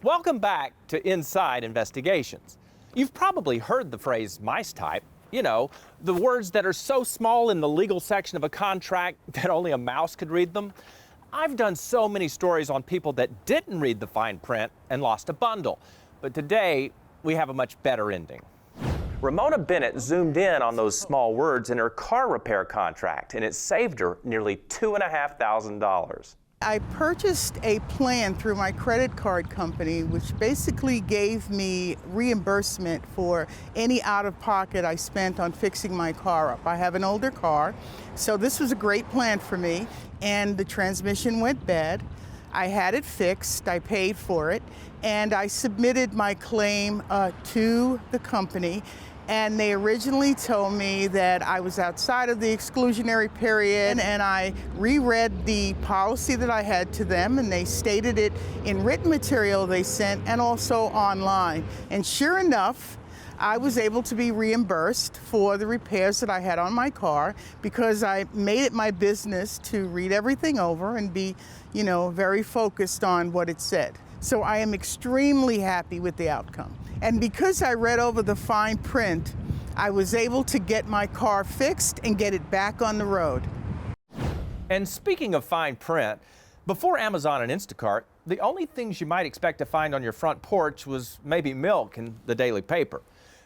Welcome back to Inside Investigations. You've probably heard the phrase mice type. You know, the words that are so small in the legal section of a contract that only a mouse could read them. I've done so many stories on people that didn't read the fine print and lost a bundle. But today, we have a much better ending. Ramona Bennett zoomed in on those small words in her car repair contract, and it saved her nearly $2,500. I purchased a plan through my credit card company, which basically gave me reimbursement for any out-of-pocket I spent on fixing my car up. I have an older car, so this was a great plan for me, and the transmission went bad. I had it fixed, I paid for it, and I submitted my claim to the company. And they originally told me that I was outside of the exclusionary period, and I reread the policy that I had to them, and they stated it in written material they sent and also online. And sure enough, I was able to be reimbursed for the repairs that I had on my car because I made it my business to read everything over and be, very focused on what it said. So I am extremely happy with the outcome. And because I read over the fine print, I was able to get my car fixed and get it back on the road. And speaking of fine print, before Amazon and Instacart, the only things you might expect to find on your front porch was maybe milk and the daily paper.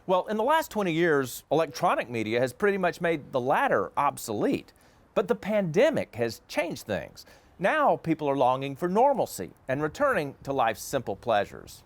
Well, in the last 20 years, electronic media has pretty much made the latter obsolete. But the pandemic has changed things. Now people are longing for normalcy and returning to life's simple pleasures.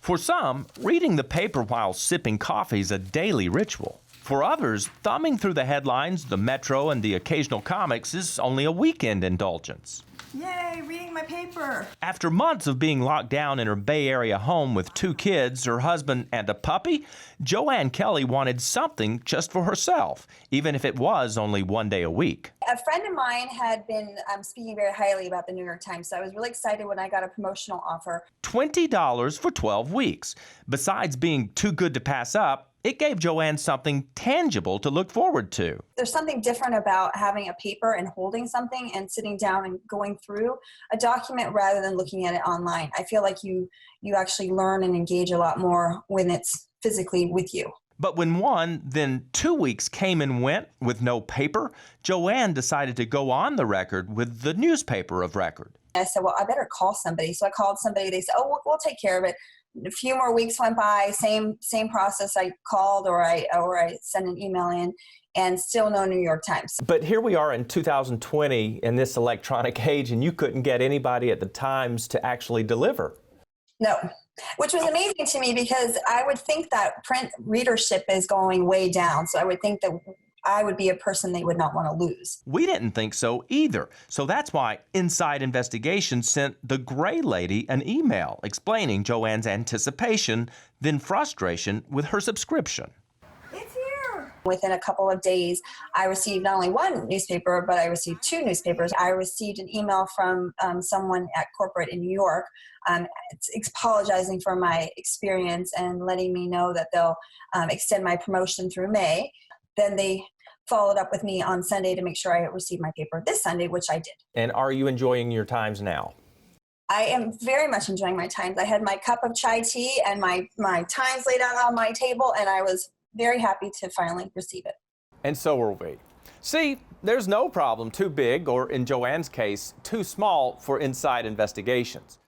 For some, reading the paper while sipping coffee is a daily ritual. For others, thumbing through the headlines, the Metro, and the occasional comics is only a weekend indulgence. Yay, reading my paper. After months of being locked down in her Bay Area home with 2 kids, her husband, and a puppy, Joanne Kelly wanted something just for herself, even if it was only one day a week. A friend of mine had been speaking very highly about the New York Times, so I was really excited when I got a promotional offer. $20 for 12 weeks. Besides being too good to pass up, it gave Joanne something tangible to look forward to. There's something different about having a paper and holding something and sitting down and going through a document rather than looking at it online. I feel like you actually learn and engage a lot more when it's physically with you. But when 1, then 2 weeks came and went with no paper, Joanne decided to go on the record with the newspaper of record. I said, well, I better call somebody. So I called somebody. They said, oh, we'll take care of it. A few more weeks went by, same process. I called or I sent an email in, and still no New York Times. But here we are in 2020 in this electronic age, and you couldn't get anybody at the Times to actually deliver. No, which was amazing to me because I would think that print readership is going way down. So I would think that I would be a person they would not want to lose. We didn't think so either. So that's why Inside Investigations sent the Gray Lady an email explaining Joanne's anticipation, then frustration with her subscription. It's here. Within a couple of days, I received not only 1 newspaper, but I received 2 newspapers. I received an email from someone at corporate in New York apologizing for my experience and letting me know that they'll extend my promotion through May. Then they followed up with me on Sunday to make sure I received my paper this Sunday, which I did. And are you enjoying your Times now? I am very much enjoying my Times. I had my cup of chai tea and my Times laid out on my table, and I was very happy to finally receive it. And so were we. See, there's no problem too big or, in Joanne's case, too small for Inside Investigations.